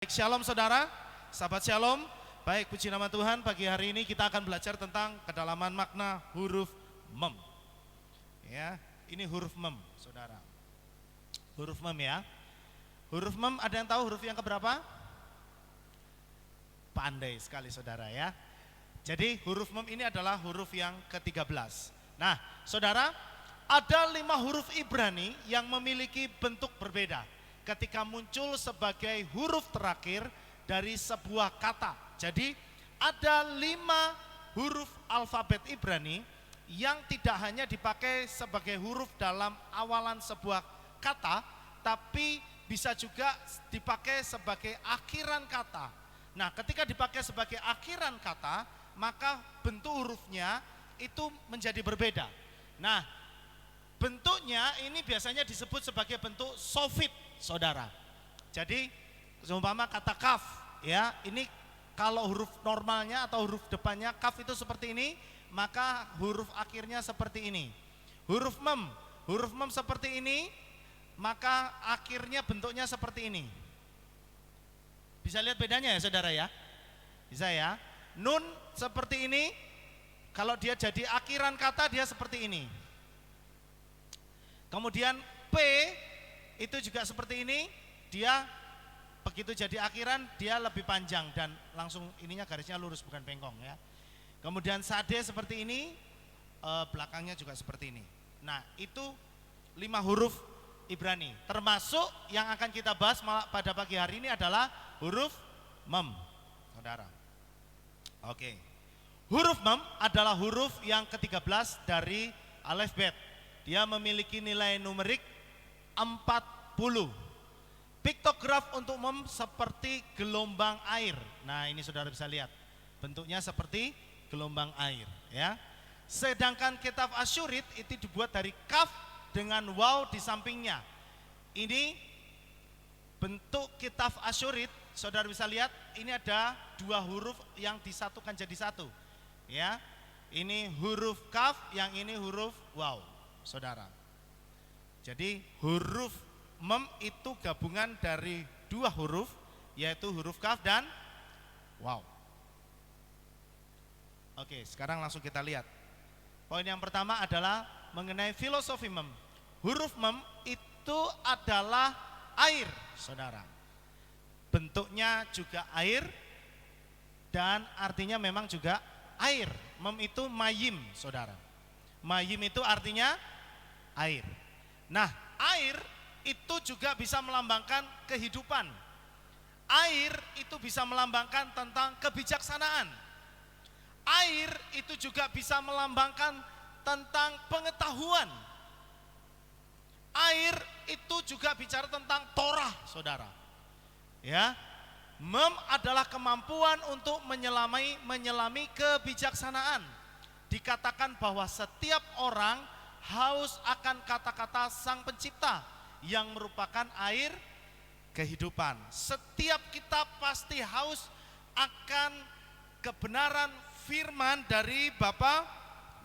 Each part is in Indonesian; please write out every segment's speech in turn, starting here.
Baik, shalom saudara, sahabat shalom. Baik, puji nama Tuhan, pagi hari ini kita akan belajar tentang kedalaman makna huruf mem. Ya, ini huruf mem, saudara. Huruf mem ya. Huruf mem, ada yang tahu huruf yang keberapa? Pandai sekali saudara ya. Jadi huruf mem ini adalah huruf yang ke-13. Nah, saudara, ada 5 huruf Ibrani yang memiliki bentuk berbeda ketika muncul sebagai huruf terakhir dari sebuah kata. Jadi ada 5 huruf alfabet Ibrani yang tidak hanya dipakai sebagai huruf dalam awalan sebuah kata, tapi bisa juga dipakai sebagai akhiran kata. Nah, ketika dipakai sebagai akhiran kata, maka bentuk hurufnya itu menjadi berbeda. Nah, bentuknya ini biasanya disebut sebagai bentuk sofit, saudara. Jadi seumpama kata kaf, ya, ini kalau huruf normalnya atau huruf depannya kaf itu seperti ini, maka huruf akhirnya seperti ini. Huruf mem seperti ini, maka akhirnya bentuknya seperti ini. Bisa lihat bedanya ya saudara ya? Bisa ya? Nun seperti ini, kalau dia jadi akhiran kata dia seperti ini. Kemudian P itu juga seperti ini, dia begitu jadi akhiran dia lebih panjang dan langsung ininya garisnya lurus bukan bengkong ya. Kemudian sade seperti ini, belakangnya juga seperti ini. Nah, itu 5 huruf Ibrani, termasuk yang akan kita bahas pada pagi hari ini adalah huruf mem, saudara. Oke, huruf mem adalah huruf yang ke-13 dari alfabet. Dia memiliki nilai numerik 40. Piktograf untuk mem seperti gelombang air. Nah, ini saudara bisa lihat, bentuknya seperti gelombang air ya. Sedangkan kitab Asyurit itu dibuat dari kaf dengan waw di sampingnya. Ini bentuk kitab Asyurit, saudara bisa lihat, ini ada 2 huruf yang disatukan jadi satu ya. Ini huruf kaf, yang ini huruf waw, saudara. Jadi huruf mem itu gabungan dari 2 huruf, yaitu huruf kaf dan waw. Oke, sekarang langsung kita lihat. Poin yang pertama adalah mengenai filosofi mem. Huruf mem itu adalah air, saudara. Bentuknya juga air dan artinya memang juga air. Mem itu mayim, saudara. Mayim itu artinya air. Nah, air itu juga bisa melambangkan kehidupan. Air itu bisa melambangkan tentang kebijaksanaan. Air itu juga bisa melambangkan tentang pengetahuan. Air itu juga bicara tentang Torah, saudara. Ya, mem adalah kemampuan untuk menyelami kebijaksanaan. Dikatakan bahwa setiap orang haus akan kata-kata Sang Pencipta yang merupakan air kehidupan. Setiap kita pasti haus akan kebenaran firman dari Bapa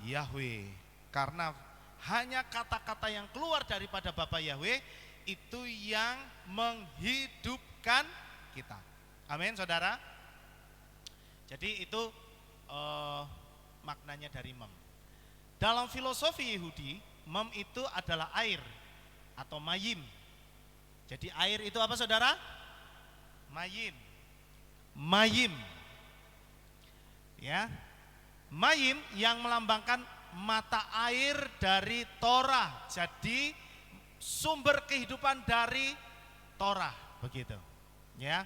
Yahweh, karena hanya kata-kata yang keluar daripada Bapa Yahweh itu yang menghidupkan kita. Amin, saudara. Jadi itu maknanya dari mem. Dalam filosofi Yahudi, mem itu adalah air atau mayim. Jadi air itu apa, saudara? Mayim. Mayim. Ya. Mayim yang melambangkan mata air dari Torah. Jadi sumber kehidupan dari Torah, begitu. Ya.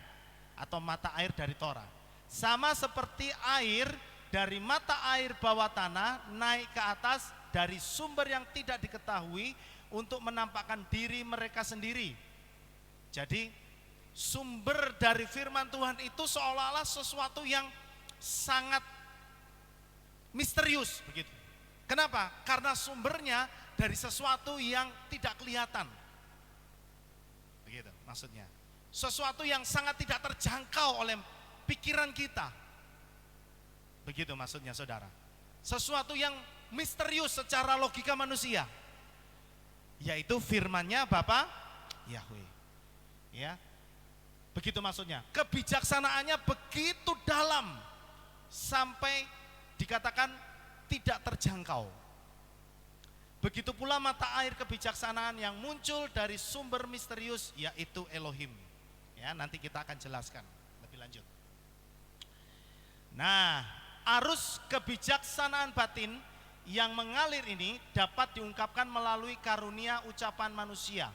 Atau mata air dari Torah. Sama seperti air dari mata air bawah tanah naik ke atas dari sumber yang tidak diketahui untuk menampakkan diri mereka sendiri. Jadi sumber dari firman Tuhan itu seolah-olah sesuatu yang sangat misterius, begitu. Kenapa? Karena sumbernya dari sesuatu yang tidak kelihatan. Begitu maksudnya. Sesuatu yang sangat tidak terjangkau oleh pikiran kita. Begitu maksudnya, saudara. Sesuatu yang misterius secara logika manusia, yaitu firman-Nya Bapa Yahweh. Ya. Begitu maksudnya. Kebijaksanaannya begitu dalam sampai dikatakan tidak terjangkau. Begitu pula mata air kebijaksanaan yang muncul dari sumber misterius, yaitu Elohim. Ya, nanti kita akan jelaskan lebih lanjut. Nah, arus kebijaksanaan batin yang mengalir ini dapat diungkapkan melalui karunia ucapan manusia.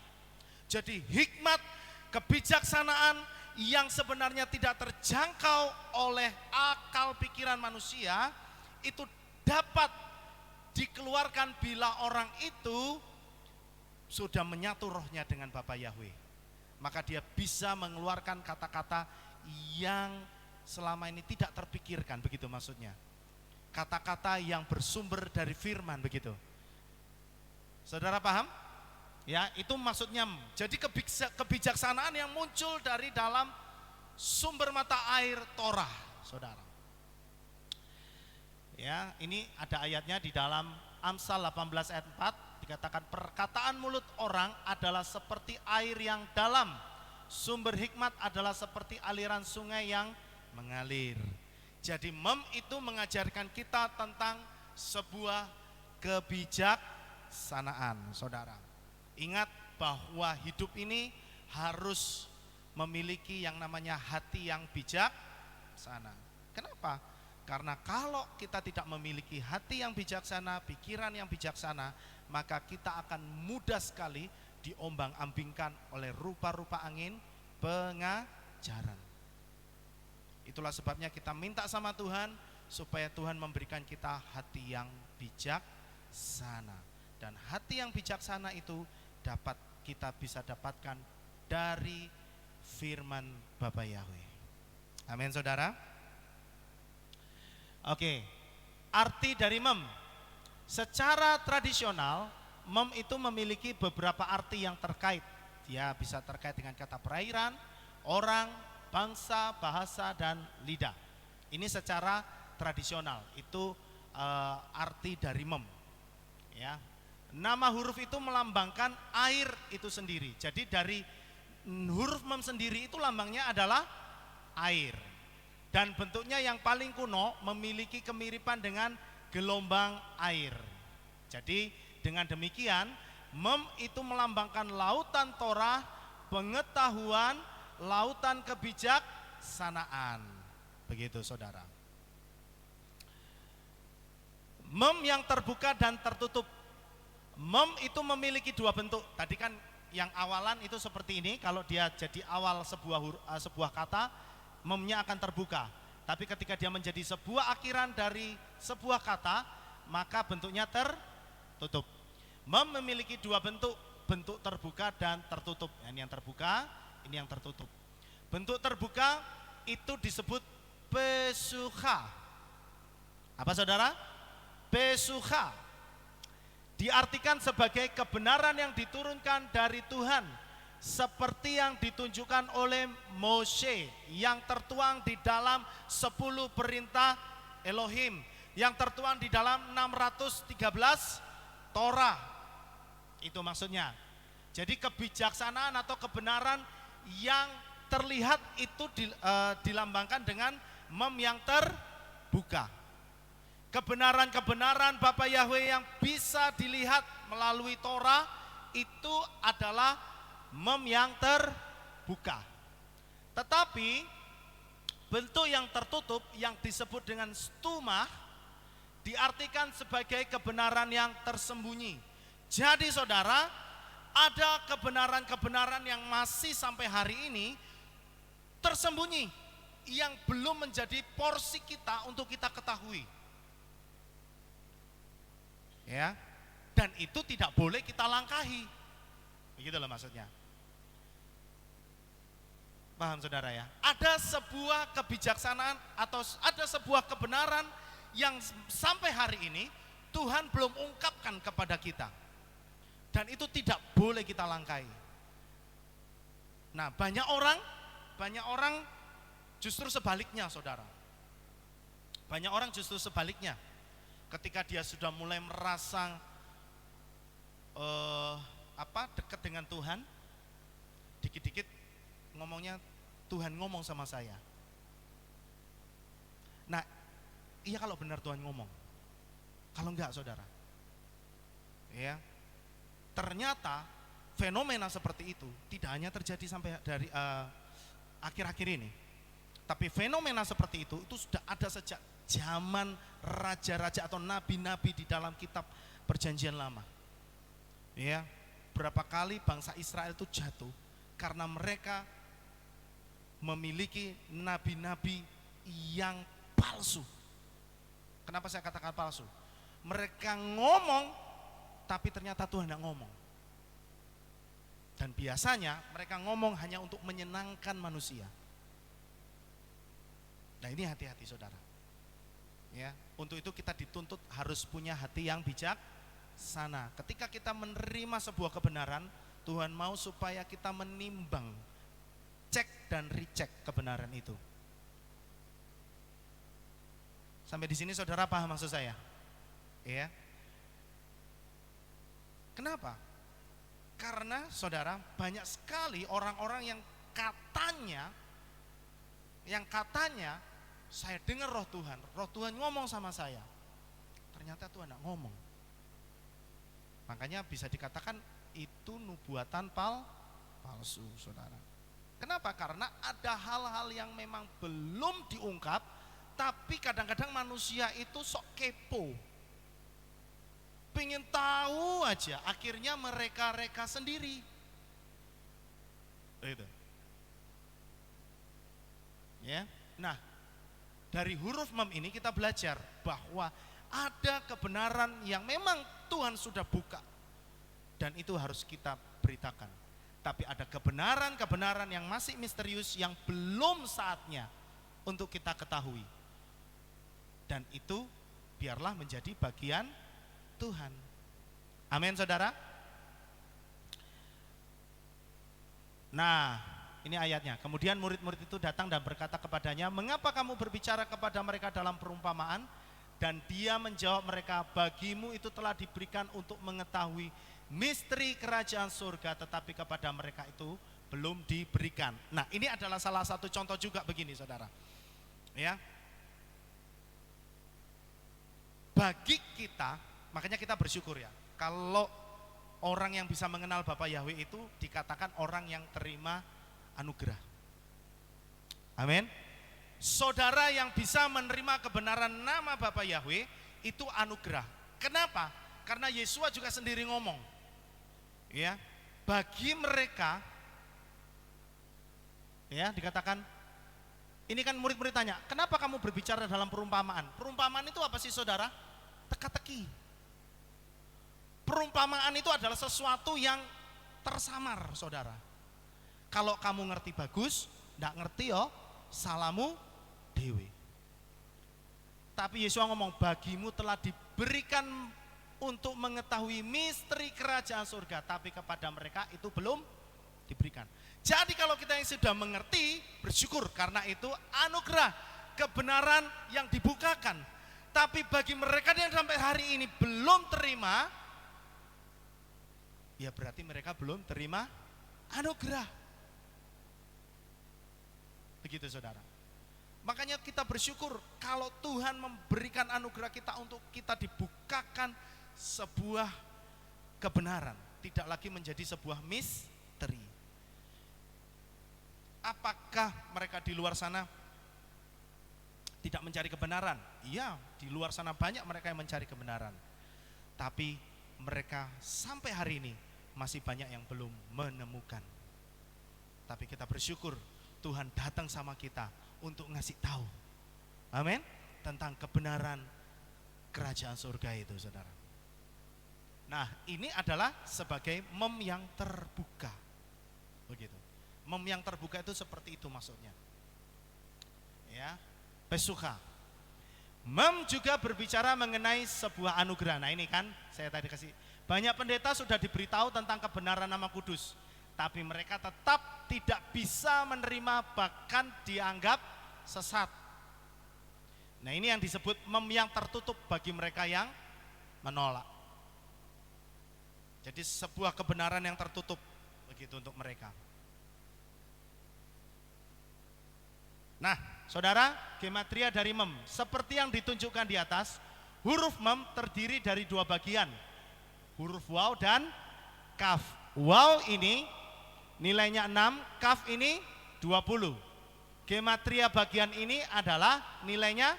Jadi hikmat kebijaksanaan yang sebenarnya tidak terjangkau oleh akal pikiran manusia itu dapat dikeluarkan bila orang itu sudah menyatu rohnya dengan Bapa Yahweh. Maka dia bisa mengeluarkan kata-kata yang selama ini tidak terpikirkan, begitu maksudnya. Kata-kata yang bersumber dari firman, begitu. Saudara paham? Ya, itu maksudnya. Jadi kebijaksanaan yang muncul dari dalam sumber mata air Torah, saudara. Ya, ini ada ayatnya di dalam Amsal 18 ayat 4, dikatakan perkataan mulut orang adalah seperti air yang dalam, sumber hikmat adalah seperti aliran sungai yang mengalir. Jadi itu mengajarkan kita tentang sebuah kebijaksanaan, saudara. Ingat bahwa hidup ini harus memiliki yang namanya hati yang bijaksana. Kenapa? Karena kalau kita tidak memiliki hati yang bijaksana, pikiran yang bijaksana, maka kita akan mudah sekali diombang-ambingkan oleh rupa-rupa angin pengajaran. Itulah sebabnya kita minta sama Tuhan supaya Tuhan memberikan kita hati yang bijaksana. Dan hati yang bijaksana itu kita bisa dapatkan dari firman Bapa Yahweh. Amin, saudara. Oke, arti dari mem. Secara tradisional, mem itu memiliki beberapa arti yang terkait. Dia bisa terkait dengan kata perairan, orang, bangsa, bahasa, dan lidah. Ini secara tradisional, itu arti dari mem. Ya. Nama huruf itu melambangkan air itu sendiri. Jadi dari huruf mem sendiri itu lambangnya adalah air. Dan bentuknya yang paling kuno memiliki kemiripan dengan gelombang air. Jadi dengan demikian mem itu melambangkan lautan Torah, pengetahuan, lautan kebijaksanaan. Begitu, saudara. Mem yang terbuka dan tertutup. Mem itu memiliki dua bentuk. Tadi kan yang awalan itu seperti ini. Kalau dia jadi awal sebuah kata, memnya akan terbuka. Tapi ketika dia menjadi sebuah akhiran dari sebuah kata, maka bentuknya tertutup. Mem memiliki dua bentuk, bentuk terbuka dan tertutup. Ini yang terbuka, ini yang tertutup. Bentuk terbuka itu disebut pesucha. Apa, saudara? Pesucha. Diartikan sebagai kebenaran yang diturunkan dari Tuhan, seperti yang ditunjukkan oleh Moshe, yang tertuang di dalam 10 perintah Elohim, yang tertuang di dalam 613 Torah. Itu maksudnya. Jadi kebijaksanaan atau kebenaran yang terlihat itu dilambangkan dengan mem yang terbuka. Kebenaran-kebenaran Bapa Yahweh yang bisa dilihat melalui Torah itu adalah mem yang terbuka. Tetapi bentuk yang tertutup yang disebut dengan stuma diartikan sebagai kebenaran yang tersembunyi. Jadi, saudara, ada kebenaran-kebenaran yang masih sampai hari ini tersembunyi, yang belum menjadi porsi kita untuk kita ketahui. Ya, dan itu tidak boleh kita langkahi. Begitulah maksudnya. Paham, saudara, ya? Ada sebuah kebijaksanaan atau ada sebuah kebenaran yang sampai hari ini Tuhan belum ungkapkan kepada kita. Dan itu tidak boleh kita langkahi. Nah, banyak orang justru sebaliknya, saudara. Banyak orang justru sebaliknya. Ketika dia sudah mulai merasa dekat dengan Tuhan, dikit-dikit ngomongnya Tuhan ngomong sama saya. Nah, iya kalau benar Tuhan ngomong. Kalau enggak saudara, ya, ternyata fenomena seperti itu tidak hanya terjadi sampai dari akhir-akhir ini, tapi fenomena seperti itu sudah ada sejak zaman raja-raja atau nabi-nabi di dalam kitab Perjanjian Lama. Ya, berapa kali bangsa Israel itu jatuh karena mereka memiliki nabi-nabi yang palsu. Kenapa saya katakan palsu? Mereka ngomong, tapi ternyata Tuhan tidak ngomong. Dan biasanya mereka ngomong hanya untuk menyenangkan manusia. Nah ini hati-hati saudara. Ya, untuk itu kita dituntut harus punya hati yang bijaksana. Ketika kita menerima sebuah kebenaran, Tuhan mau supaya kita menimbang, cek dan recheck kebenaran itu. Sampai di sini saudara paham maksud saya? Ya. Kenapa? Karena saudara, banyak sekali orang-orang yang katanya saya dengar roh Tuhan ngomong sama saya. Ternyata Tuhan tidak ngomong. Makanya bisa dikatakan itu nubuatan palsu, saudara. Kenapa? Karena ada hal-hal yang memang belum diungkap, tapi kadang-kadang manusia itu sok kepo. Pengen tahu aja, akhirnya mereka-reka sendiri. Itu. Ya. Nah, dari huruf mem ini kita belajar bahwa ada kebenaran yang memang Tuhan sudah buka dan itu harus kita beritakan. Tapi ada kebenaran-kebenaran yang masih misterius yang belum saatnya untuk kita ketahui. Dan itu biarlah menjadi bagian Tuhan. Amin saudara. Nah ini ayatnya. Kemudian murid-murid itu datang dan berkata kepadanya, mengapa kamu berbicara kepada mereka dalam perumpamaan? Dan dia menjawab mereka, bagimu itu telah diberikan untuk mengetahui misteri kerajaan surga, tetapi kepada mereka itu belum diberikan. Nah ini adalah salah satu contoh juga begini saudara. Ya, bagi kita, makanya kita bersyukur ya, kalau orang yang bisa mengenal Bapa Yahweh itu dikatakan orang yang terima anugerah. Amin. Saudara yang bisa menerima kebenaran nama Bapa Yahweh itu anugerah. Kenapa? Karena Yesua juga sendiri ngomong. Ya, bagi mereka ya dikatakan, ini kan murid-murid tanya, kenapa kamu berbicara dalam perumpamaan? Perumpamaan itu apa sih saudara? Teka-teki. Perumpamaan itu adalah sesuatu yang tersamar saudara. Kalau kamu ngerti bagus, enggak ngerti yo, salamu dewe. Tapi Yesus ngomong, bagimu telah diberikan untuk mengetahui misteri kerajaan surga, tapi kepada mereka itu belum diberikan. Jadi kalau kita yang sudah mengerti, bersyukur karena itu anugerah, kebenaran yang dibukakan. Tapi bagi mereka yang sampai hari ini belum terima, ya berarti mereka belum terima anugerah. Begitu saudara. Makanya kita bersyukur kalau Tuhan memberikan anugerah kita untuk kita dibukakan sebuah kebenaran, tidak lagi menjadi sebuah misteri. Apakah mereka di luar sana tidak mencari kebenaran? Iya, di luar sana banyak mereka yang mencari kebenaran. Tapi mereka sampai hari ini masih banyak yang belum menemukan. Tapi kita bersyukur Tuhan datang sama kita untuk ngasih tahu, amin, tentang kebenaran kerajaan surga itu saudara. Nah ini adalah sebagai mem yang terbuka. Begitu. Mem yang terbuka itu seperti itu maksudnya. Ya, pesuka. Mem juga berbicara mengenai sebuah anugerah. Nah ini kan saya tadi kasih, banyak pendeta sudah diberitahu tentang kebenaran nama kudus, tapi mereka tetap tidak bisa menerima, bahkan dianggap sesat. Nah ini yang disebut mem yang tertutup bagi mereka yang menolak. Jadi sebuah kebenaran yang tertutup begitu untuk mereka. Nah, saudara, gematria dari mem seperti yang ditunjukkan di atas. Huruf mem terdiri dari dua bagian, huruf waw dan kaf. Waw ini nilainya 6, kaf ini 20. Gematria bagian ini adalah nilainya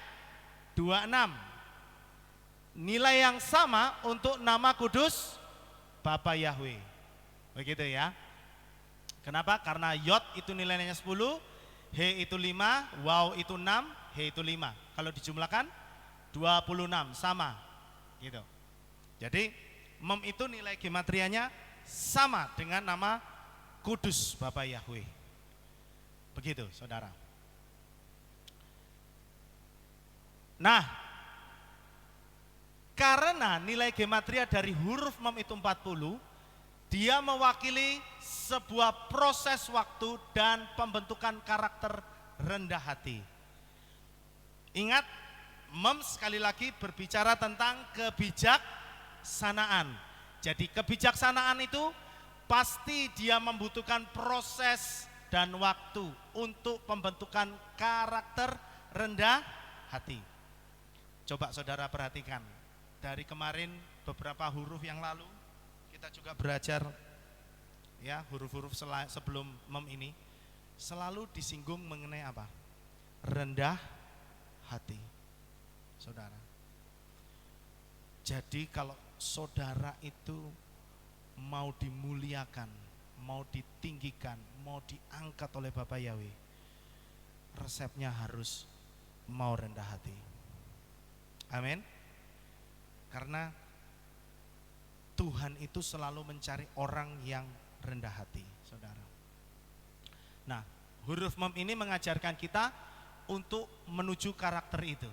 26. Nilai yang sama untuk nama kudus Bapa Yahweh. Begitu ya. Kenapa? Karena yod itu nilainya 10, he itu 5, waw itu 6, he itu 5. Kalau dijumlahkan 26 sama. Gitu. Jadi mem itu nilai gematrianya sama dengan nama kudus Bapa Yahweh. Begitu, saudara. Nah, karena nilai gematria dari huruf mem itu 40, dia mewakili sebuah proses waktu dan pembentukan karakter rendah hati. Ingat, mem sekali lagi berbicara tentang kebijaksanaan. Jadi kebijaksanaan itu pasti dia membutuhkan proses dan waktu untuk pembentukan karakter rendah hati. Coba saudara perhatikan, dari kemarin beberapa huruf yang lalu kita juga belajar ya, huruf-huruf sebelum mem ini selalu disinggung mengenai apa? Rendah hati. Saudara. Jadi kalau saudara itu mau dimuliakan, mau ditinggikan, mau diangkat oleh Bapa Yahweh, resepnya harus mau rendah hati. Amin. Karena Tuhan itu selalu mencari orang yang rendah hati, saudara. Nah, huruf mem ini mengajarkan kita untuk menuju karakter itu.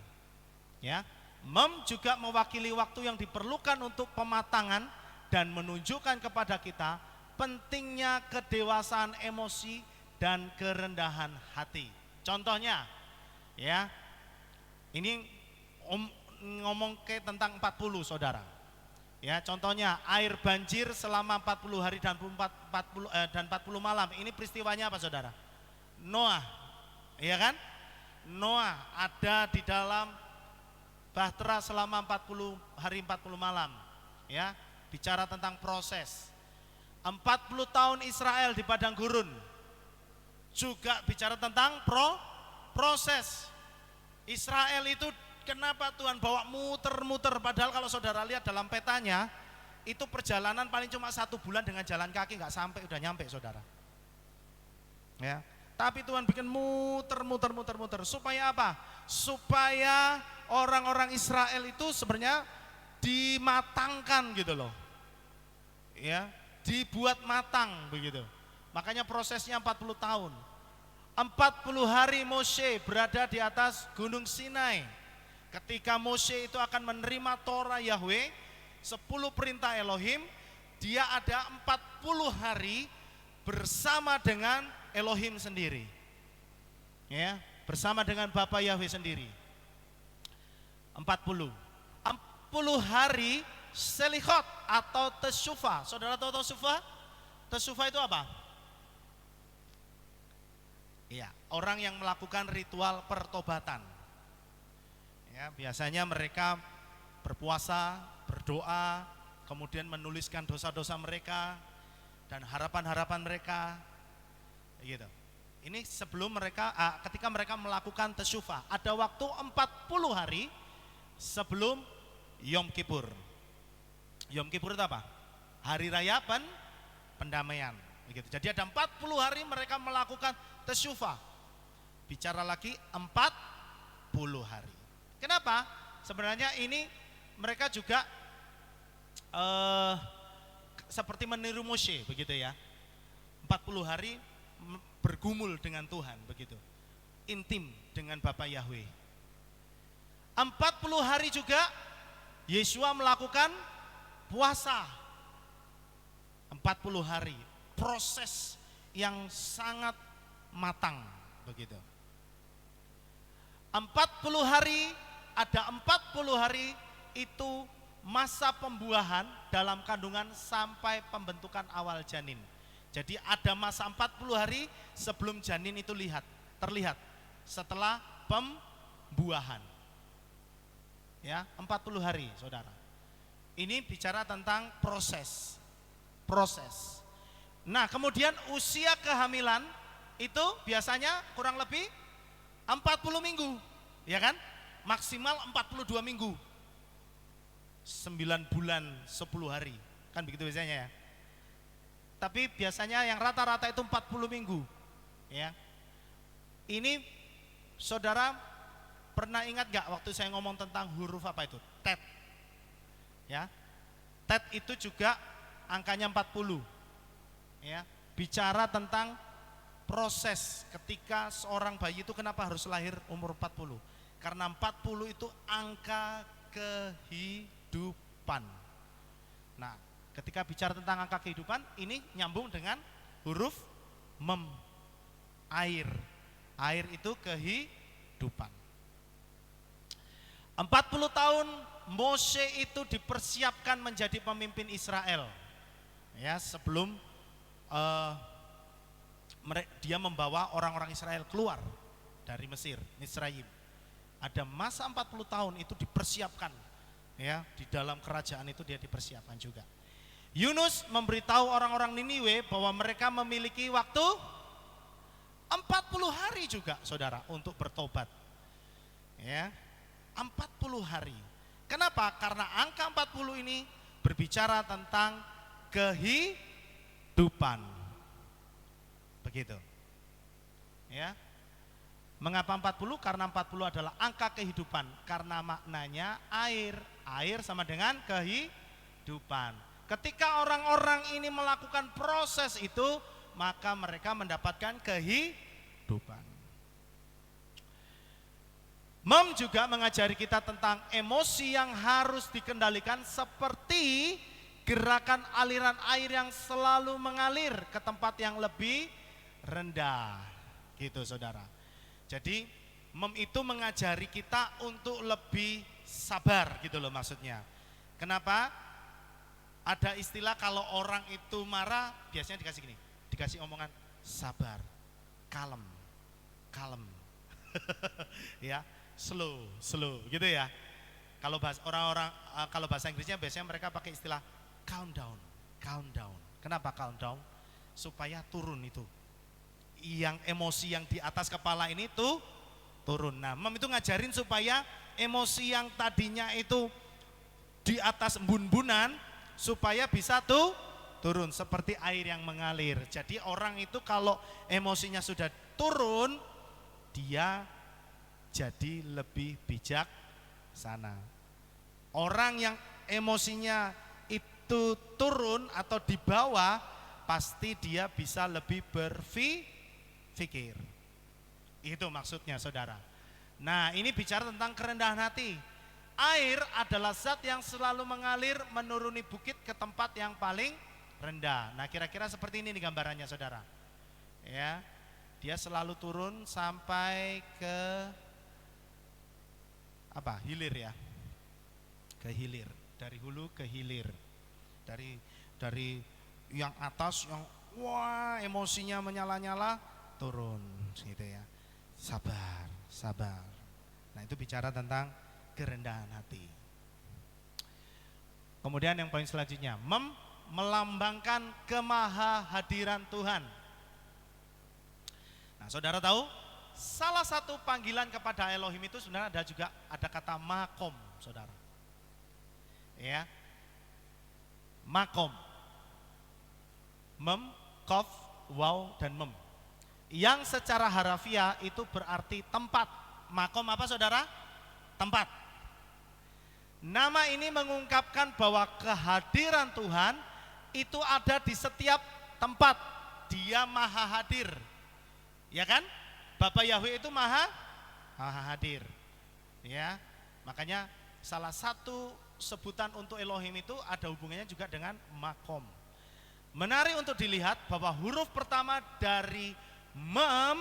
Ya, mem juga mewakili waktu yang diperlukan untuk pematangan dan menunjukkan kepada kita pentingnya kedewasaan emosi dan kerendahan hati. Contohnya, ya, ini ngomong ke tentang 40, saudara. Ya, contohnya air banjir selama 40 hari dan 40 malam. Ini peristiwanya apa, saudara? Noah, iya kan? Noah ada di dalam bahtera selama 40 hari 40 malam. Ya, bicara tentang proses. 40 tahun Israel di padang gurun. Juga bicara tentang proses. Israel itu kenapa Tuhan bawa muter-muter, padahal kalau saudara lihat dalam petanya itu perjalanan paling cuma 1 bulan dengan jalan kaki, nggak sampai udah nyampe, saudara. Ya, tapi Tuhan bikin muter supaya apa? Supaya orang-orang Israel itu sebenarnya dimatangkan gitu loh. Ya, dibuat matang begitu. Makanya prosesnya 40 tahun. 40 hari Moshe berada di atas Gunung Sinai. Ketika Moshe itu akan menerima Torah Yahweh, 10 perintah Elohim, dia ada 40 hari bersama dengan Elohim sendiri. Ya, bersama dengan Bapa Yahweh sendiri. 40 hari selichot atau tesufa. Saudara tahu tesufa? Tesufa itu apa? Iya, orang yang melakukan ritual pertobatan. Ya, biasanya mereka berpuasa, berdoa, kemudian menuliskan dosa-dosa mereka dan harapan-harapan mereka. Gitu. Ini sebelum mereka, ketika mereka melakukan tesufa, ada waktu 40 hari sebelum Yom Kippur. Yom Kippur itu apa? Hari raya pendamaian. Begitu. Jadi ada 40 hari mereka melakukan tesufa. Bicara lagi 40 hari. Kenapa? Sebenarnya ini mereka juga seperti meniru Moshe, begitu ya. 40 hari bergumul dengan Tuhan, begitu. Intim dengan Bapa Yahweh. 40 hari juga Yesua melakukan puasa. 40 hari, proses yang sangat matang, begitu. 40 hari, ada 40 hari itu masa pembuahan dalam kandungan sampai pembentukan awal janin. Jadi ada masa 40 hari sebelum janin itu terlihat. setelah pembuahan. Ya, 40 hari, Saudara. Ini bicara tentang proses. Nah, kemudian usia kehamilan itu biasanya kurang lebih 40 minggu, ya kan? Maksimal 42 minggu. 9 bulan 10 hari. Kan begitu biasanya ya. Tapi biasanya yang rata-rata itu 40 minggu. Ya. Ini Saudara pernah ingat gak waktu saya ngomong tentang huruf apa itu? Tet. Ya. Tet itu juga angkanya 40. Ya. Bicara tentang proses ketika seorang bayi itu kenapa harus lahir umur 40? Karena 40 itu angka kehidupan. Nah, ketika bicara tentang angka kehidupan, ini nyambung dengan huruf mem, air. Air itu kehidupan. 40 tahun Mose itu dipersiapkan menjadi pemimpin Israel. Ya, sebelum dia membawa orang-orang Israel keluar dari Mesir, Misraim. Ada masa 40 tahun itu dipersiapkan. Ya, di dalam kerajaan itu dia dipersiapkan juga. Yunus memberitahu orang-orang Niniwe bahwa mereka memiliki waktu 40 hari juga, Saudara, untuk bertobat. Ya, 40 hari. Kenapa? Karena angka 40 ini berbicara tentang kehidupan. Begitu. Ya. Mengapa 40? Karena 40 adalah angka kehidupan. Karena maknanya air. Air sama dengan kehidupan. Ketika orang-orang ini melakukan proses itu, maka mereka mendapatkan kehidupan. Mem juga mengajari kita tentang emosi yang harus dikendalikan seperti gerakan aliran air yang selalu mengalir ke tempat yang lebih rendah. Gitu, Saudara. Jadi mem itu mengajari kita untuk lebih sabar gitu loh maksudnya. Kenapa? Ada istilah kalau orang itu marah biasanya dikasih gini, dikasih omongan sabar, kalem, ya, slow gitu ya. Kalau bahasa orang-orang kalau bahasa Inggrisnya biasanya mereka pakai istilah calm down. Kenapa calm down? Supaya turun itu. Yang emosi yang di atas kepala ini tuh turun. Nah, mem itu ngajarin supaya emosi yang tadinya itu di atas embun-embunan supaya bisa tuh turun seperti air yang mengalir. Jadi orang itu kalau emosinya sudah turun, dia jadi lebih bijaksana. Orang yang emosinya itu turun atau di bawah, pasti dia bisa lebih berpikir. Itu maksudnya, Saudara. Nah, ini bicara tentang kerendahan hati. Air adalah zat yang selalu mengalir menuruni bukit ke tempat yang paling rendah. Nah, kira-kira seperti ini nih gambarannya, Saudara. Ya, dia selalu turun sampai ke apa? Hilir ya. Ke hilir, dari hulu ke hilir. Dari yang atas yang wah emosinya menyala-nyala turun gitu ya. Sabar. Nah, itu bicara tentang kerendahan hati. Kemudian yang poin selanjutnya, melambangkan kemahahadiran Tuhan. Nah, Saudara tahu, salah satu panggilan kepada Elohim itu sebenarnya ada kata makom, Saudara. Ya. Makom. Mem, kof, waw, dan mem. Yang secara harafiah itu berarti tempat. Makom apa, Saudara? Tempat. Nama ini mengungkapkan bahwa kehadiran Tuhan itu ada di setiap tempat. Dia maha hadir. Ya kan? Bapa Yahweh itu maha hadir. Ya. Makanya salah satu sebutan untuk Elohim itu ada hubungannya juga dengan makom. Menarik untuk dilihat bahwa huruf pertama dari mem,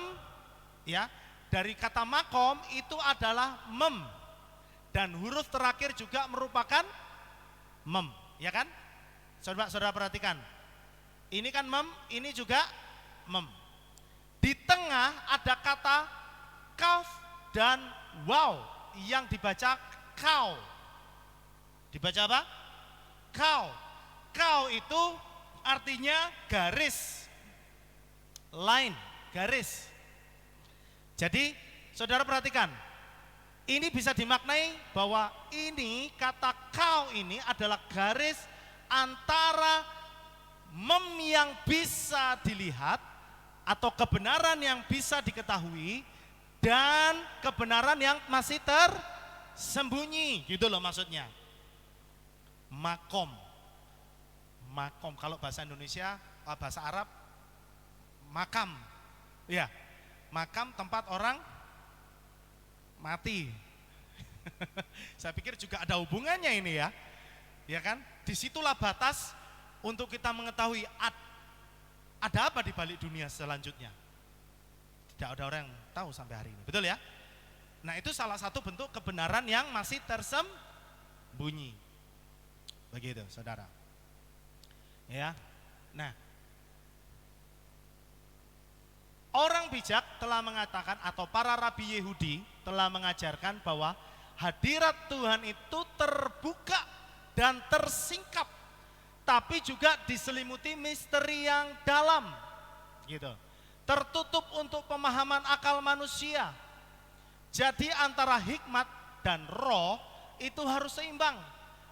ya, dari kata makom itu adalah mem, dan huruf terakhir juga merupakan mem, ya kan? Saudara perhatikan, ini kan mem, ini juga mem. Di tengah ada kata kaf dan waw yang dibaca kau. Dibaca apa? Kau. Kau itu artinya garis, line, garis. Jadi saudara perhatikan, ini bisa dimaknai bahwa ini kata kau ini adalah garis antara yang bisa dilihat atau kebenaran yang bisa diketahui dan kebenaran yang masih tersembunyi, gitu loh maksudnya. Makom, makom kalau bahasa Indonesia, bahasa Arab, makam, ya, makam tempat orang mati. Saya pikir juga ada hubungannya ini ya kan? Disitulah batas untuk kita mengetahui ada apa di balik dunia selanjutnya. Tidak ada orang yang tahu sampai hari ini, betul ya? Nah itu salah satu bentuk kebenaran yang masih tersembunyi. Begitu saudara. Ya, nah orang bijak telah mengatakan atau para rabi Yahudi telah mengajarkan bahwa hadirat Tuhan itu terbuka dan tersingkap, tapi juga diselimuti misteri yang dalam, gitu. Tertutup untuk pemahaman akal manusia. Jadi antara hikmat dan roh itu harus seimbang.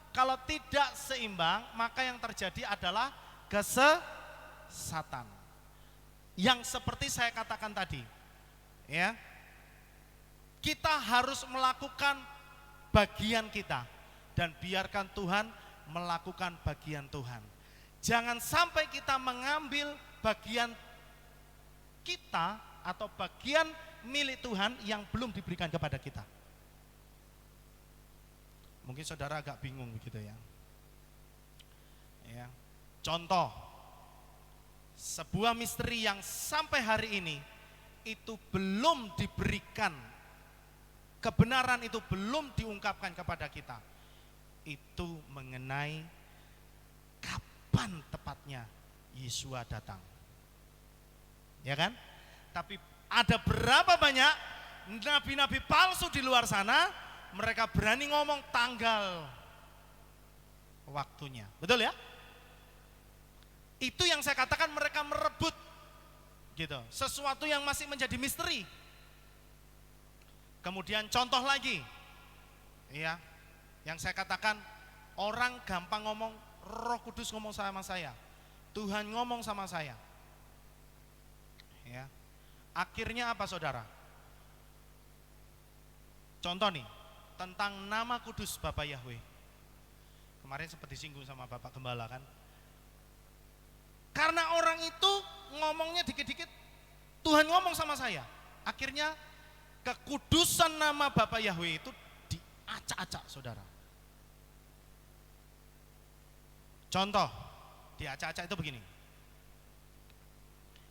Kalau tidak seimbang, maka yang terjadi adalah kesesatan. Yang seperti saya katakan tadi, ya, kita harus melakukan bagian kita dan biarkan Tuhan melakukan bagian Tuhan. Jangan sampai kita mengambil bagian kita atau bagian milik Tuhan yang belum diberikan kepada kita. Mungkin saudara agak bingung begitu ya. Ya. Contoh, sebuah misteri yang sampai hari ini itu belum diberikan, kebenaran itu belum diungkapkan kepada kita. Itu mengenai kapan tepatnya Yesua datang. Ya kan? Tapi ada berapa banyak nabi-nabi palsu di luar sana, mereka berani ngomong tanggal waktunya. Betul ya? Itu yang saya katakan mereka merebut gitu, sesuatu yang masih menjadi misteri. Kemudian contoh lagi, ya, yang saya katakan orang gampang ngomong, Roh Kudus ngomong sama saya, Tuhan ngomong sama saya. Ya. Akhirnya apa saudara? Contoh nih, tentang nama kudus Bapak Yahweh. Kemarin sempat disinggung sama Bapak Gembala kan. Karena orang itu ngomongnya dikit-dikit, Tuhan ngomong sama saya. Akhirnya kekudusan nama Bapak Yahweh itu diacak-acak saudara. Contoh, diacak-acak itu begini.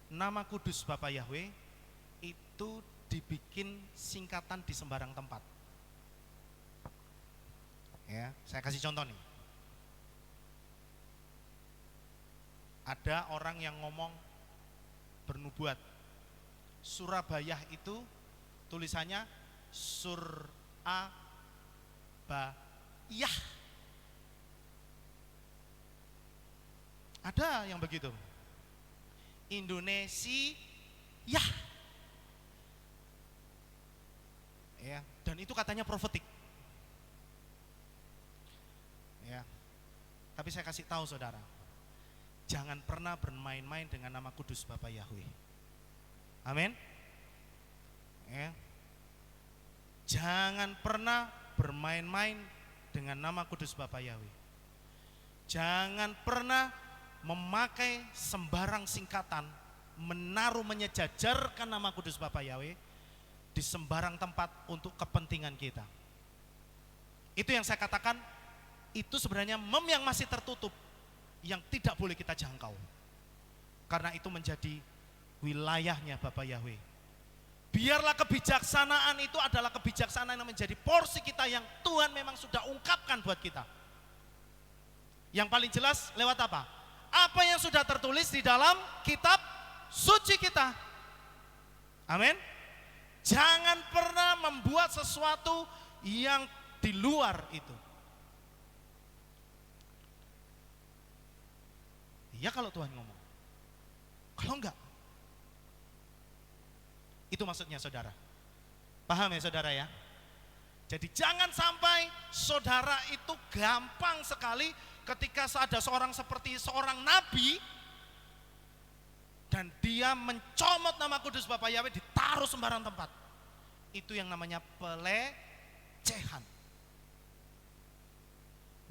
Nama kudus Bapak Yahweh itu dibikin singkatan di sembarang tempat. Ya, saya kasih contoh nih. Ada orang yang ngomong bernubuat. Surabaya itu tulisannya Surabaya. Ada yang begitu. Indonesia. Ya, dan itu katanya profetik. Ya. Tapi saya kasih tahu saudara, jangan pernah bermain-main dengan nama kudus Bapak Yahweh. Amin. Ya. Jangan pernah bermain-main dengan nama kudus Bapak Yahweh. Jangan pernah memakai sembarang singkatan, menaruh menyejajarkan nama kudus Bapak Yahweh di sembarang tempat untuk kepentingan kita. Itu yang saya katakan, itu sebenarnya yang masih tertutup, yang tidak boleh kita jangkau. Karena itu menjadi wilayahnya Bapak Yahweh. Biarlah kebijaksanaan itu adalah kebijaksanaan yang menjadi porsi kita yang Tuhan memang sudah ungkapkan buat kita. Yang paling jelas lewat apa? Apa yang sudah tertulis di dalam kitab suci kita. Amin. Jangan pernah membuat sesuatu yang di luar itu. Iya kalau Tuhan ngomong. Kalau enggak, itu maksudnya saudara. Paham ya saudara ya? Jadi jangan sampai saudara itu gampang sekali ketika ada seorang seperti seorang nabi dan dia mencomot nama kudus Bapa Yahweh ditaruh sembarang tempat. Itu yang namanya pelecehan.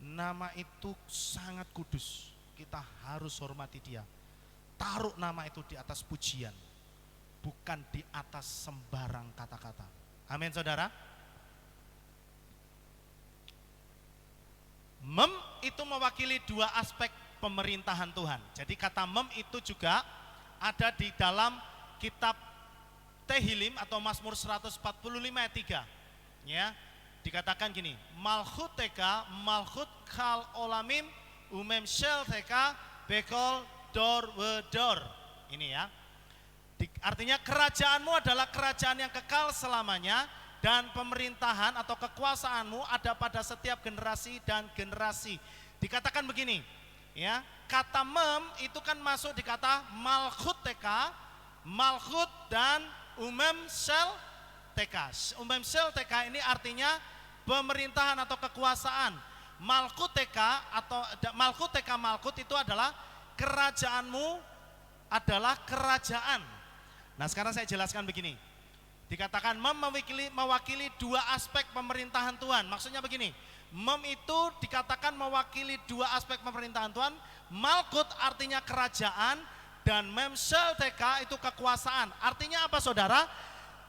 Nama itu sangat kudus. Kita harus hormati dia. Taruh nama itu di atas pujian, bukan di atas sembarang kata-kata. Amin saudara. Mem itu mewakili dua aspek pemerintahan Tuhan. Jadi kata mem itu juga ada di dalam kitab Tehillim atau Mazmur 145 ayat 3. Ya, dikatakan gini, Malchut teka, Malchut kal olamim, umem shel teka, bekol dor wedor. Ini ya. Artinya kerajaanmu adalah kerajaan yang kekal selamanya, dan pemerintahan atau kekuasaanmu ada pada setiap generasi dan generasi. Dikatakan begini, ya, kata mem itu kan masuk di kata malchut teka, malchut dan umem shel teka. Umem shel teka ini artinya pemerintahan atau kekuasaan. Malchut teka atau malchut teka malchut itu adalah kerajaanmu adalah kerajaan. Nah sekarang saya jelaskan begini. Dikatakan mem mewakili dua aspek pemerintahan Tuhan. Maksudnya begini, mem itu dikatakan mewakili dua aspek pemerintahan Tuhan. Malkut artinya kerajaan, dan mem shel teka itu kekuasaan. Artinya apa saudara?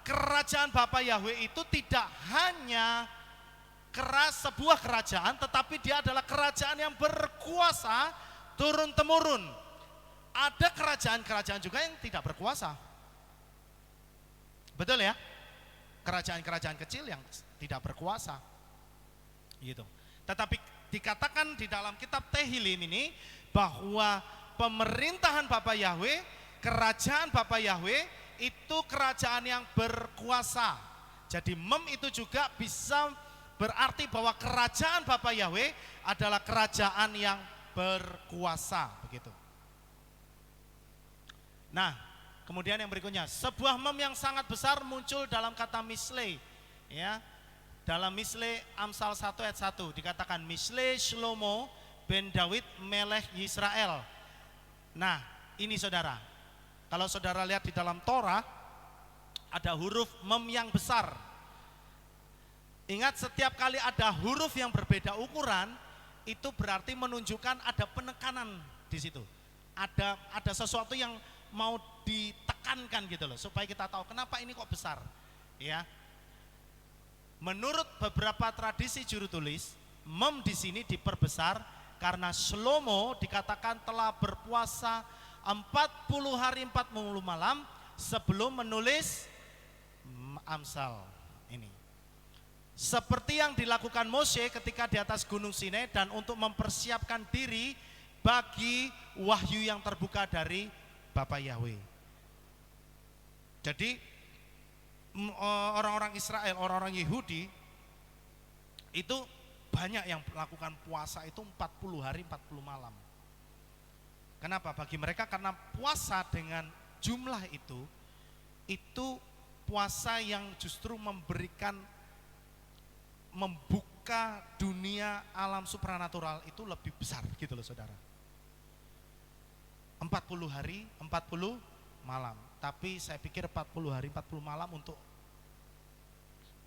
Kerajaan Bapa Yahweh itu tidak hanya sebuah kerajaan, tetapi dia adalah kerajaan yang berkuasa turun-temurun. Ada kerajaan-kerajaan juga yang tidak berkuasa. Betul ya? Kerajaan-kerajaan kecil yang tidak berkuasa. Gitu. Tetapi dikatakan di dalam kitab Tehillim ini bahwa pemerintahan Bapa Yahweh, kerajaan Bapa Yahweh itu kerajaan yang berkuasa. Jadi mem itu juga bisa berarti bahwa kerajaan Bapa Yahweh adalah kerajaan yang berkuasa, begitu. Nah, kemudian yang berikutnya, sebuah mem yang sangat besar muncul dalam kata misle, ya. Dalam misle Amsal 1 ayat 1 dikatakan misle Shlomo ben David melech Yisrael. Nah, ini saudara. Kalau saudara lihat di dalam Torah ada huruf mem yang besar. Ingat, setiap kali ada huruf yang berbeda ukuran, itu berarti menunjukkan ada penekanan di situ. Ada sesuatu yang mau ditekankan gitu loh, supaya kita tahu kenapa ini kok besar, ya. Menurut beberapa tradisi juru tulis, mem di sini diperbesar karena Shlomo dikatakan telah berpuasa 40 hari 40 malam sebelum menulis Amsal ini. Seperti yang dilakukan Moshe ketika di atas Gunung Sinai dan untuk mempersiapkan diri bagi wahyu yang terbuka dari Bapa Yahweh. Jadi orang-orang Israel, orang-orang Yahudi itu banyak yang melakukan puasa itu 40 hari 40 malam. Kenapa? Bagi mereka karena puasa dengan jumlah itu puasa yang justru membuka dunia alam supranatural itu lebih besar gitu loh saudara. 40 hari 40 malam. Tapi saya pikir 40 hari 40 malam untuk,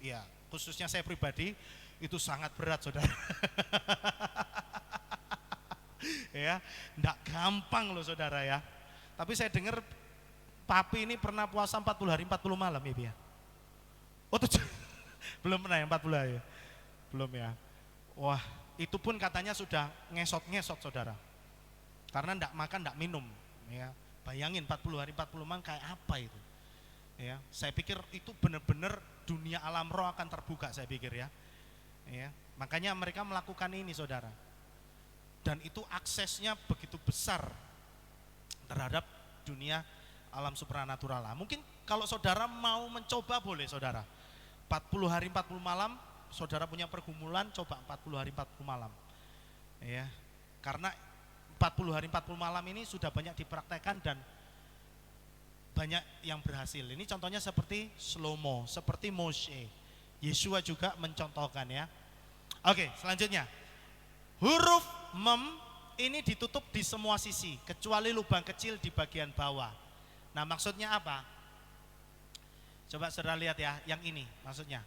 ya khususnya saya pribadi itu sangat berat saudara. Ya, enggak gampang loh saudara ya. Tapi saya dengar papi ini pernah puasa 40 hari 40 malam ya Bia. Oh belum pernah ya 40 hari ya? Belum ya. Wah itu pun katanya sudah ngesot-ngesot saudara. Karena enggak makan enggak minum ya. Bayangin 40 hari 40 malam kayak apa itu. Ya, saya pikir itu benar-benar dunia alam roh akan terbuka saya pikir ya. Ya, makanya mereka melakukan ini saudara. Dan itu aksesnya begitu besar terhadap dunia alam supranatural lah. Mungkin kalau saudara mau mencoba boleh saudara. 40 hari 40 malam, saudara punya pergumulan, coba 40 hari 40 malam. Ya. Karena 40 hari 40 malam ini sudah banyak dipraktekkan dan banyak yang berhasil. Ini contohnya seperti Shlomo, seperti Moshe. Yesua juga mencontohkan ya. Oke, selanjutnya. Huruf mem ini ditutup di semua sisi, kecuali lubang kecil di bagian bawah. Nah, maksudnya apa? Coba saudara lihat ya, yang ini maksudnya.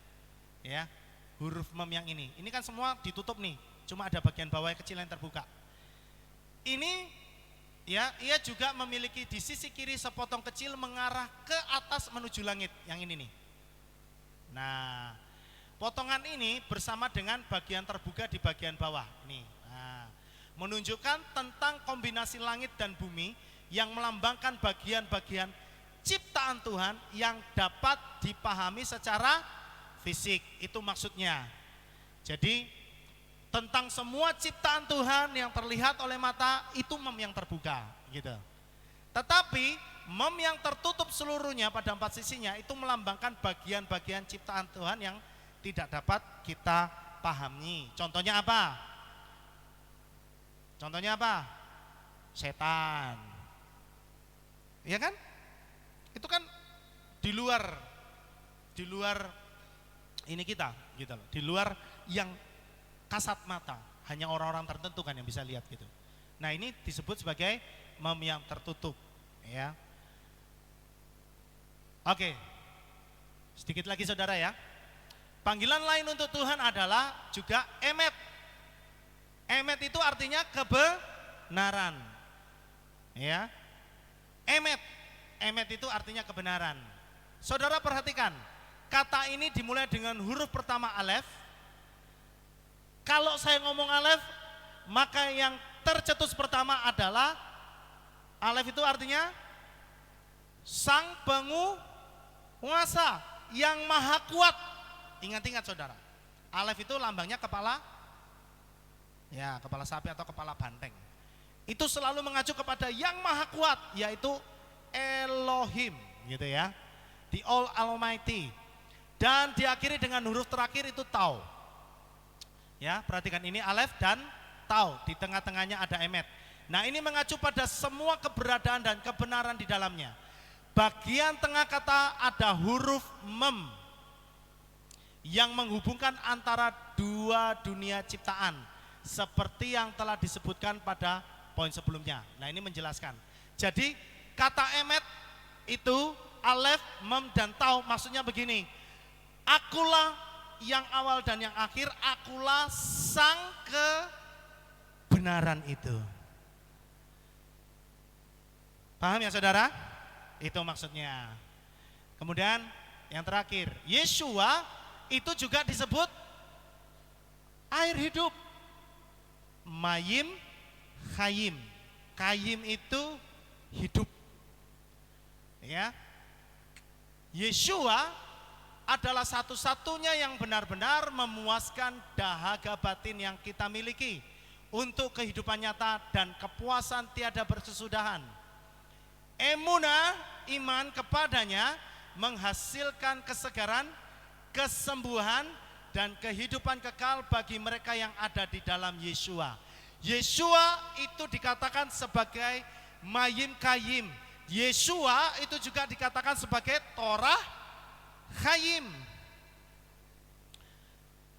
Ya, huruf mem yang ini. Ini kan semua ditutup nih, cuma ada bagian bawah yang kecil yang terbuka. Ini ya, ia juga memiliki di sisi kiri sepotong kecil mengarah ke atas menuju langit, yang ini nih. Nah, potongan ini bersama dengan bagian terbuka di bagian bawah nih. Nah, menunjukkan tentang kombinasi langit dan bumi yang melambangkan bagian-bagian ciptaan Tuhan yang dapat dipahami secara fisik. Itu maksudnya. Jadi tentang semua ciptaan Tuhan yang terlihat oleh mata itu mem yang terbuka gitu. Tetapi mem yang tertutup seluruhnya pada 4 sisinya itu melambangkan bagian-bagian ciptaan Tuhan yang tidak dapat kita pahami. Contohnya apa? Contohnya apa? Setan. Iya kan? Itu kan di luar ini kita gitu loh. Di luar yang kasat mata, hanya orang-orang tertentu kan yang bisa lihat gitu. Nah, ini disebut sebagai mem yang tertutup ya. Oke. Sedikit lagi saudara ya. Panggilan lain untuk Tuhan adalah juga emet. Emet itu artinya kebenaran. Ya. Emet. Emet itu artinya kebenaran. Saudara perhatikan, kata ini dimulai dengan huruf pertama alef. Kalau saya ngomong alef, maka yang tercetus pertama adalah alef itu artinya sang penguasa yang maha kuat. Ingat-ingat saudara, alef itu lambangnya kepala, ya kepala sapi atau kepala banteng. Itu selalu mengacu kepada yang maha kuat, yaitu Elohim, gitu ya, the All Almighty. Dan diakhiri dengan huruf terakhir itu tau. Ya, perhatikan ini alef dan tau, di tengah-tengahnya ada emet. Nah, ini mengacu pada semua keberadaan dan kebenaran di dalamnya. Bagian tengah kata ada huruf mem yang menghubungkan antara dua dunia ciptaan, seperti yang telah disebutkan pada poin sebelumnya. Nah, ini menjelaskan. Jadi, kata emet itu alef, mem, dan tau maksudnya begini. Akulah yang awal dan yang akhir, akulah sang kebenaran itu. Paham ya saudara? Itu maksudnya. Kemudian yang terakhir, Yeshua itu juga disebut air hidup. Mayim, Chayim. Chayim itu hidup. Ya. Yeshua adalah satu-satunya yang benar-benar memuaskan dahaga batin yang kita miliki untuk kehidupan nyata dan kepuasan tiada bersesudahan. Emunah, iman kepadanya menghasilkan kesegaran, kesembuhan, dan kehidupan kekal bagi mereka yang ada di dalam Yeshua. Yeshua itu dikatakan sebagai Mayim Chayim. Yeshua itu juga dikatakan sebagai Torah Chayim,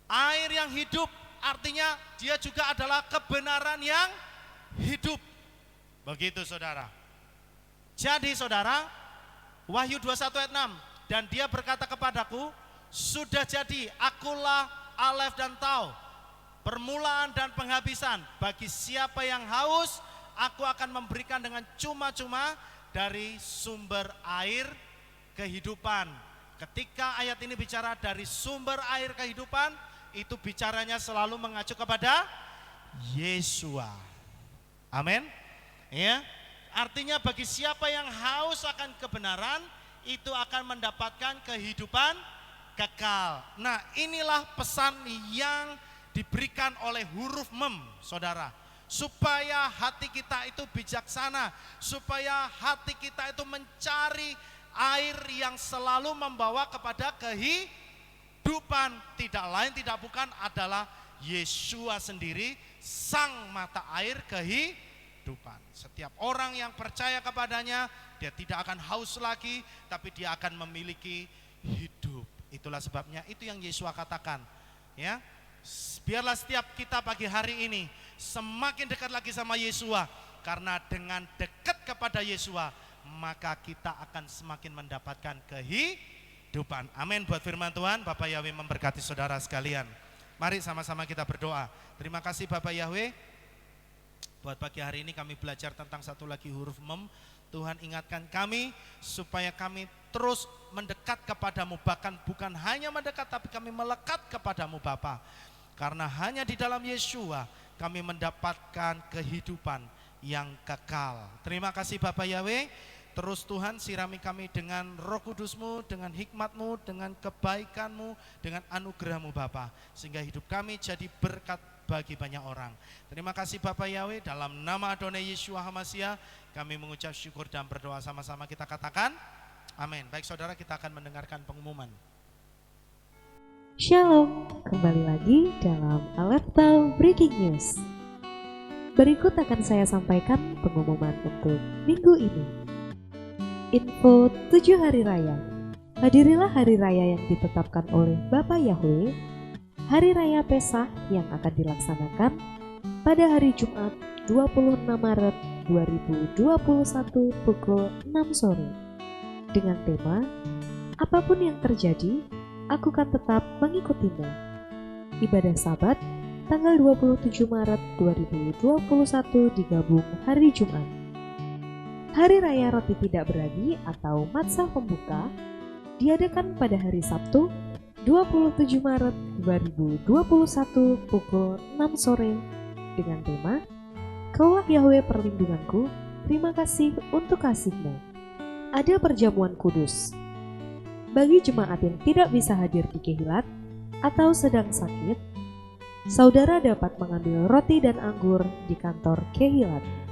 air yang hidup, artinya dia juga adalah kebenaran yang hidup. Begitu saudara. Jadi saudara, Wahyu 21 ayat 6, dan dia berkata kepadaku, sudah jadi, akulah alef dan tau, permulaan dan penghabisan. Bagi siapa yang haus, aku akan memberikan dengan cuma-cuma dari sumber air kehidupan. Ketika ayat ini bicara dari sumber air kehidupan, itu bicaranya selalu mengacu kepada Yeshua. Amin. Ya. Artinya bagi siapa yang haus akan kebenaran, itu akan mendapatkan kehidupan kekal. Nah, inilah pesan yang diberikan oleh huruf mem, saudara. supaya hati kita itu bijaksana, supaya hati kita itu mencari air yang selalu membawa kepada kehidupan. Tidak lain tidak bukan adalah Yeshua sendiri, sang mata air kehidupan. Setiap orang yang percaya kepadanya, dia tidak akan haus lagi, tapi dia akan memiliki hidup. Itulah sebabnya itu yang Yeshua katakan, ya. Biarlah setiap kita pagi hari ini semakin dekat lagi sama Yeshua, karena dengan dekat kepada Yeshua maka kita akan semakin mendapatkan kehidupan. Amin buat firman Tuhan. Bapak Yahweh memberkati saudara sekalian. Mari sama-sama kita berdoa. Terima kasih Bapak Yahweh. Buat pagi hari ini kami belajar tentang satu lagi huruf mem. Tuhan ingatkan kami supaya kami terus mendekat kepadamu, bahkan bukan hanya mendekat tapi kami melekat kepadamu Bapa. Karena hanya di dalam Yeshua kami mendapatkan kehidupan yang kekal. Terima kasih Bapak Yahweh. Terus Tuhan sirami kami dengan Roh Kudus-Mu, dengan hikmat-Mu, dengan kebaikan-Mu, dengan anugerah-Mu Bapa, sehingga hidup kami jadi berkat bagi banyak orang. Terima kasih Bapak Yahweh, dalam nama Adonai Yeshua HaMashiach kami mengucap syukur dan berdoa, sama-sama kita katakan amin. Baik saudara, kita akan mendengarkan pengumuman. Shalom, kembali lagi dalam Alerta Breaking News. Berikut akan saya sampaikan pengumuman untuk minggu ini. Info 7 Hari Raya. Hadirilah hari raya yang ditetapkan oleh Bapak Yahweh, Hari Raya Pesah yang akan dilaksanakan pada hari Jumat 26 Maret 2021 pukul 6 sore. Dengan tema, apapun yang terjadi, aku kan tetap mengikutimu. Ibadah Sabat tanggal 27 Maret 2021 digabung hari Jumat. Hari Raya Roti Tidak Beragi atau Matzah Pembuka diadakan pada hari Sabtu 27 Maret 2021 pukul 6 sore dengan tema Kaulah Yahweh perlindunganku, terima kasih untuk kasih-Mu. Ada perjamuan kudus. Bagi jemaat yang tidak bisa hadir di Kehilat atau sedang sakit, saudara dapat mengambil roti dan anggur di kantor Kehilat.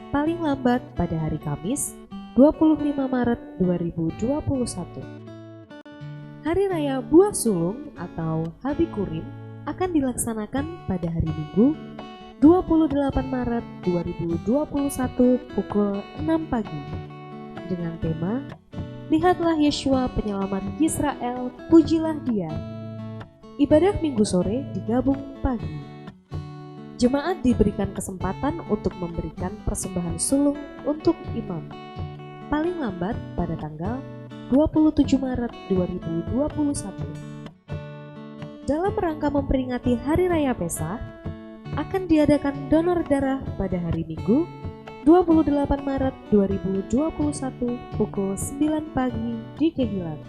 Paling lambat pada hari Kamis, 25 Maret 2021. Hari Raya Buah Sulung atau Habikurim akan dilaksanakan pada hari Minggu, 28 Maret 2021 pukul 6 pagi. Dengan tema, Lihatlah Yeshua penyelamat Israel, pujilah Dia. Ibadah Minggu sore digabung pagi. Jemaat diberikan kesempatan untuk memberikan persembahan sulung untuk imam. Paling lambat pada tanggal 27 Maret 2021. Dalam rangka memperingati Hari Raya Pesah, akan diadakan donor darah pada hari Minggu, 28 Maret 2021 pukul 9 pagi di Kehilat.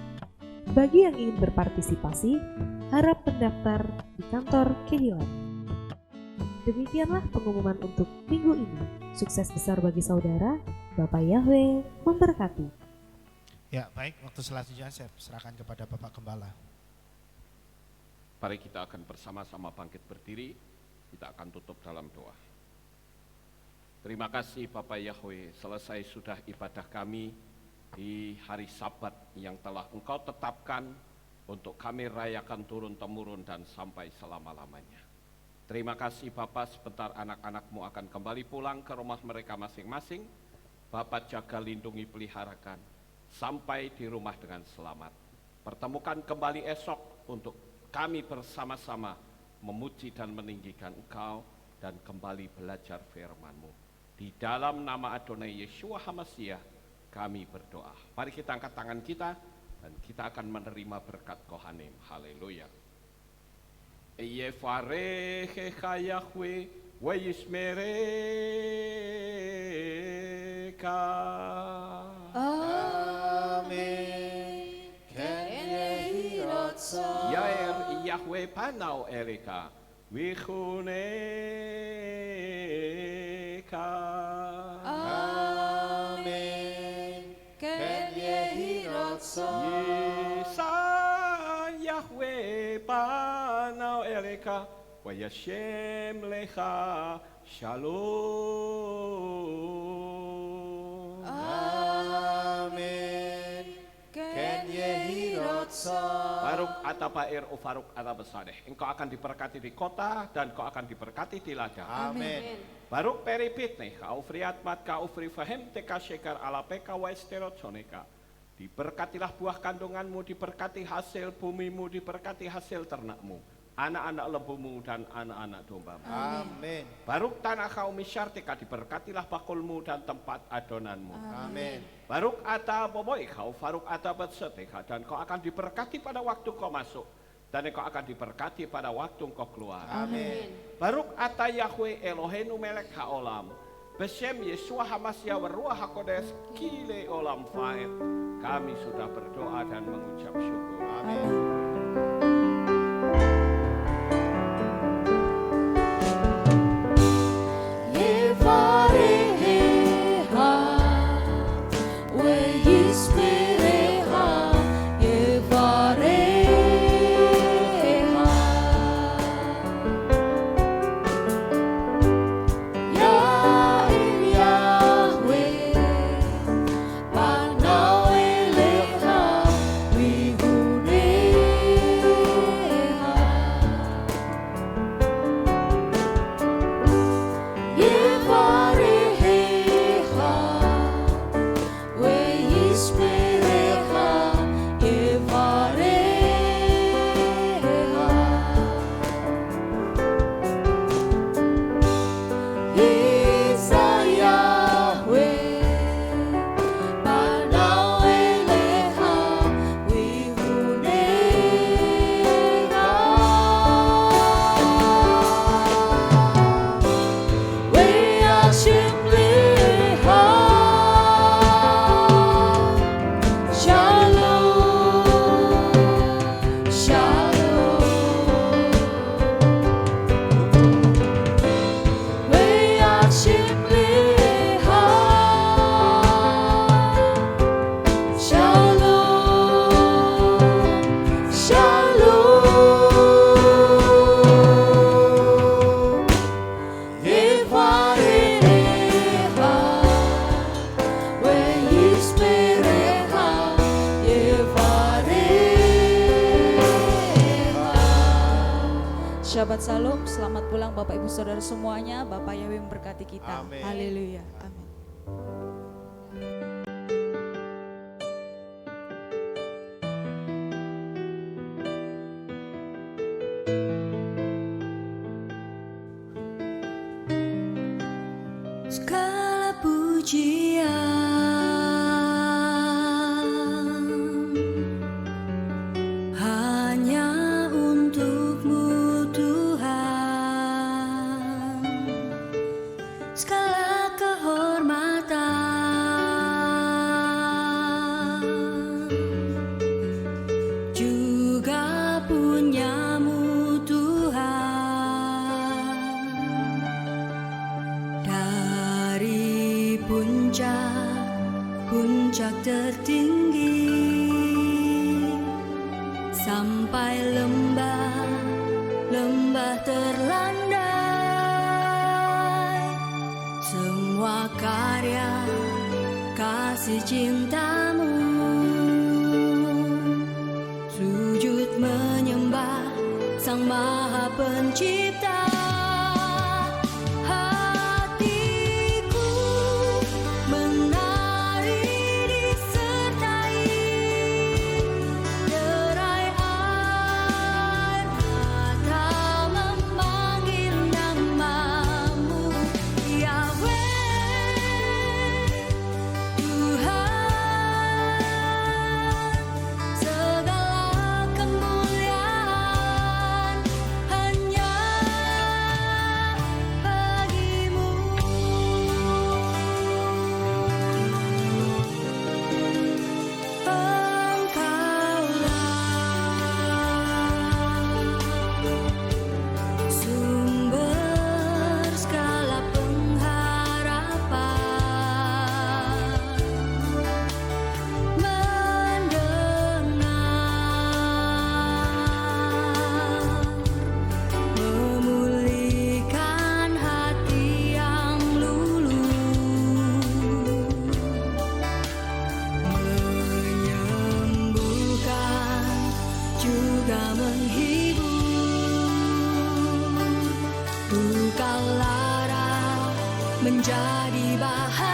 Bagi yang ingin berpartisipasi, harap mendaftar di kantor Kehilat. Demikianlah pengumuman untuk minggu ini. Sukses besar bagi saudara. Bapak Yahweh memberkati. Ya, baik. Waktu selanjutnya saya serahkan kepada Bapak Gembala. Mari kita akan bersama-sama bangkit berdiri. Kita akan tutup dalam doa. Terima kasih Bapak Yahweh, selesai sudah ibadah kami di hari Sabat yang telah Engkau tetapkan untuk kami rayakan turun-temurun dan sampai selama-lamanya. Terima kasih Bapak, sebentar anak-anak-Mu akan kembali pulang ke rumah mereka masing-masing. Bapak jaga, lindungi, peliharakan sampai di rumah dengan selamat. Pertemukan kembali esok untuk kami bersama-sama memuji dan meninggikan Engkau dan kembali belajar firman-Mu. Di dalam nama Adonai Yeshua HaMashiach kami berdoa. Mari kita angkat tangan kita dan kita akan menerima berkat Kohanim. Haleluya. Yevarechecha Yahweh vayishmereka. Amen. Ken yehi rotso. Yair Yahweh panau ereka vichuneka. Amen. Ken yehi rotso. Yisa Yahweh panau ereka vayashem lecha Shalom. Amin. Ken Yehi Rotso. Baruk atabair ufaruk atabasadeh. Engkau akan diberkati di kota dan kau akan diberkati di ladang. Amin. Baruk peripitne kau friat mat kau fri fahem teka shekar ala peka wa esterotroneka. Diberkatilah buah kandunganmu, diberkati hasil bumimu, diberkati hasil ternakmu, anak-anak lembumu dan anak-anak dombamu. Amin. Baruk tanah kau misyartika, diberkatilah bakulmu dan tempat adonanmu. Amin. Baruk ata boboy kau faruk ata betseteka, dan kau akan diberkati pada waktu kau masuk, dan kau akan diberkati pada waktu kau keluar. Amin. Baruk ata Yahweh Eloheinu melek haolam, besem Yesua Hamasya Waruah HaKodes kile olam faed. Kami sudah berdoa dan mengucap syukur. Amin. Shabbat Shalom, selamat pulang Bapak Ibu Saudara semuanya. Bapak Yahweh memberkati kita. Amin. Haleluya. Amin. Segala pujian hanya untukmu Tuhan, segala kehormatan juga punyamu Tuhan. Dari puncak tertinggi sampai lembah terlandai, semua karya kasih cintamu, sujud menyembah Sang Maha Pencipta. Tuhan menjadi bahagia.